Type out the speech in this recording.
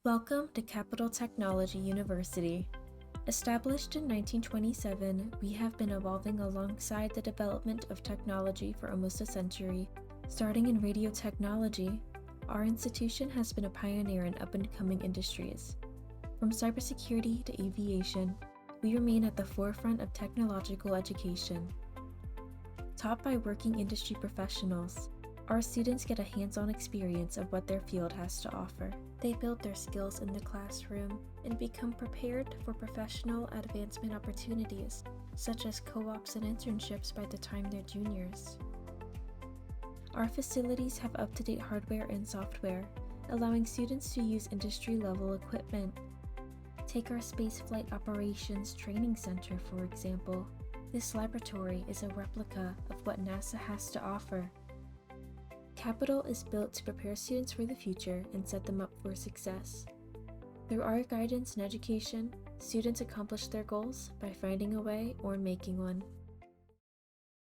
Welcome to Capital Technology University. Established in 1927, we have been evolving alongside the development of technology for almost a century. Starting in radio technology, our institution has been a pioneer in up-and-coming industries. From cybersecurity to aviation, we remain at the forefront of technological education. Taught by working industry professionals, our students get a hands-on experience of what their field has to offer. They build their skills in the classroom and become prepared for professional advancement opportunities, such as co-ops and internships by the time they're juniors. Our facilities have up-to-date hardware and software, allowing students to use industry-level equipment. Take our Spaceflight Operations Training Center, for example. This laboratory is a replica of what NASA has to offer. Capital is built to prepare students for the future and set them up for success. Through our guidance and education, students accomplish their goals by finding a way or making one.